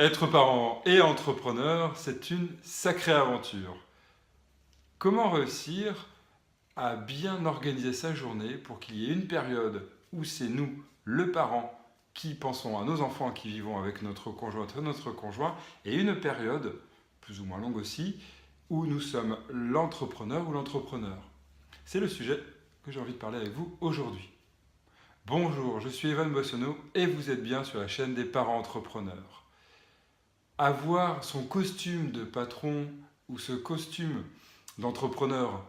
Être parent et entrepreneur, c'est une sacrée aventure. Comment réussir à bien organiser sa journée pour qu'il y ait une période où c'est nous, le parent, qui pensons à nos enfants, qui vivons avec notre conjointe ou notre conjoint, et une période, plus ou moins longue aussi, où nous sommes l'entrepreneur ou l'entrepreneur. C'est le sujet que j'ai envie de parler avec vous aujourd'hui. Bonjour, je suis Evan Boissonneau et vous êtes bien sur la chaîne des parents entrepreneurs. Avoir son costume de patron ou ce costume d'entrepreneur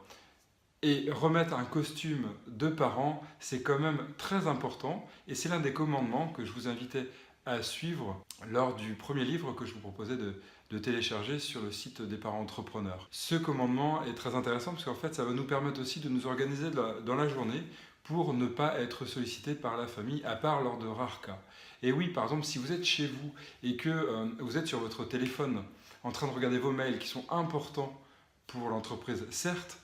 et remettre un costume de parent, c'est quand même très important et c'est l'un des commandements que je vous invitais à suivre lors du premier livre que je vous proposais de télécharger sur le site des parents entrepreneurs. Ce commandement est très intéressant parce qu'en fait ça va nous permettre aussi de nous organiser dans la journée pour ne pas être sollicité par la famille, à part lors de rares cas. Et oui, par exemple, si vous êtes chez vous et que vous êtes sur votre téléphone en train de regarder vos mails qui sont importants pour l'entreprise, certes,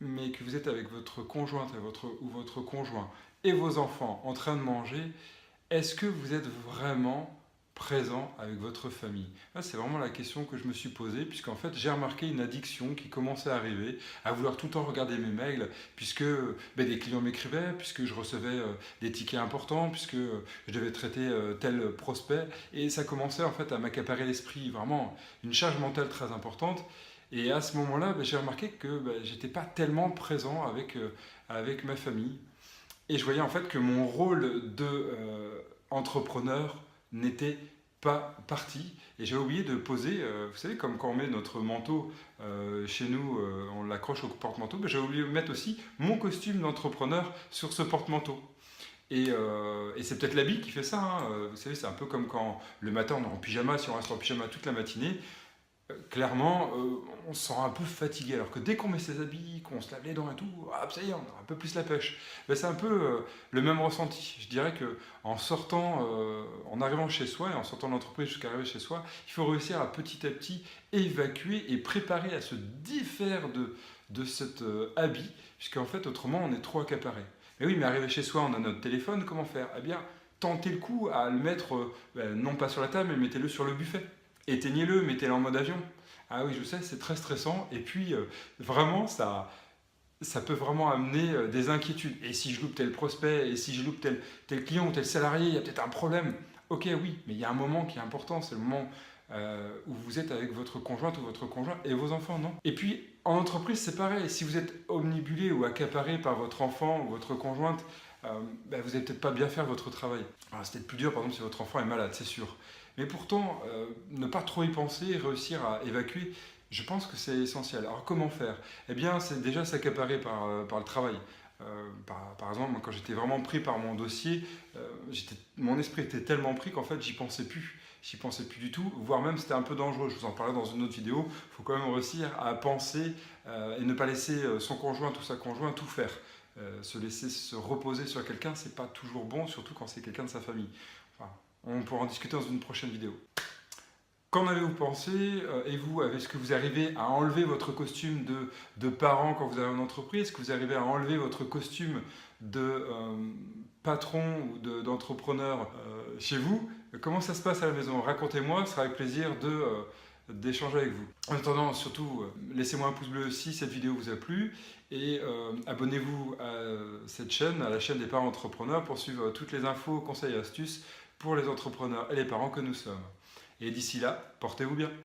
mais que vous êtes avec votre conjointe ou votre conjoint et vos enfants en train de manger, est-ce que vous êtes vraiment présent avec votre famille? Là, c'est vraiment la question que je me suis posée, puisqu'en fait, j'ai remarqué une addiction qui commençait à arriver, à vouloir tout le temps regarder mes mails, puisque des clients m'écrivaient, puisque je recevais des tickets importants, puisque je devais traiter tel prospect, et ça commençait en fait à m'accaparer l'esprit, vraiment une charge mentale très importante. Et à ce moment-là, j'ai remarqué que j'étais pas tellement présent avec ma famille. Et je voyais en fait que mon rôle de entrepreneur n'était pas parti. Et j'ai oublié de poser, vous savez, comme quand on met notre manteau chez nous, on l'accroche au porte-manteau, j'ai oublié de mettre aussi mon costume d'entrepreneur sur ce porte-manteau. Et c'est peut-être l'habit qui fait ça, hein. Vous savez, c'est un peu comme quand le matin on est en pyjama, si on reste en pyjama toute la matinée, clairement, on se sent un peu fatigué. Alors que dès qu'on met ses habits, qu'on se lave les dents et tout, ça y est, on a un peu plus la pêche. Ben, c'est un peu le même ressenti. Je dirais que en sortant, en arrivant chez soi et en sortant de l'entreprise jusqu'à arriver chez soi, il faut réussir à petit évacuer et préparer à se défaire de cet habit, puisqu'en fait, autrement, on est trop accaparé. Mais oui, mais arrivé chez soi, on a notre téléphone, comment faire? Eh bien, tentez le coup à le mettre, non pas sur la table, mais mettez-le sur le buffet. Éteignez-le, mettez-le en mode avion. Ah oui, je sais, c'est très stressant. Et puis, vraiment, ça peut vraiment amener des inquiétudes. Et si je loupe tel prospect, et si je loupe tel client ou tel salarié, il y a peut-être un problème. Ok, oui, mais il y a un moment qui est important, c'est le moment où vous êtes avec votre conjointe ou votre conjoint et vos enfants, non? Et puis, en entreprise, c'est pareil. Si vous êtes omnibulé ou accaparé par votre enfant ou votre conjointe, vous n'allez peut-être pas bien faire votre travail. Alors, c'est peut-être plus dur, par exemple, si votre enfant est malade, c'est sûr. Mais pourtant, ne pas trop y penser, réussir à évacuer, je pense que c'est essentiel. Alors comment faire? Eh bien, c'est déjà s'accaparer par le travail. Par exemple, quand j'étais vraiment pris par mon dossier, mon esprit était tellement pris qu'en fait, j'y pensais plus. J'y pensais plus du tout, voire même c'était un peu dangereux. Je vous en parlais dans une autre vidéo. Il faut quand même réussir à penser et ne pas laisser son conjoint ou sa conjointe tout faire. Se laisser se reposer sur quelqu'un, c'est pas toujours bon, surtout quand c'est quelqu'un de sa famille. Enfin, on pourra en discuter dans une prochaine vidéo. Qu'en avez-vous pensé? Et vous, est-ce que vous arrivez à enlever votre costume de parent quand vous avez une entreprise? Est-ce que vous arrivez à enlever votre costume de patron ou d'entrepreneur chez vous? Comment ça se passe à la maison? Racontez-moi, ce sera avec plaisir d'échanger avec vous. En attendant, surtout, laissez-moi un pouce bleu si cette vidéo vous a plu et abonnez-vous à cette chaîne, à la chaîne des parents entrepreneurs pour suivre toutes les infos, conseils et astuces pour les entrepreneurs et les parents que nous sommes. Et d'ici là, portez-vous bien.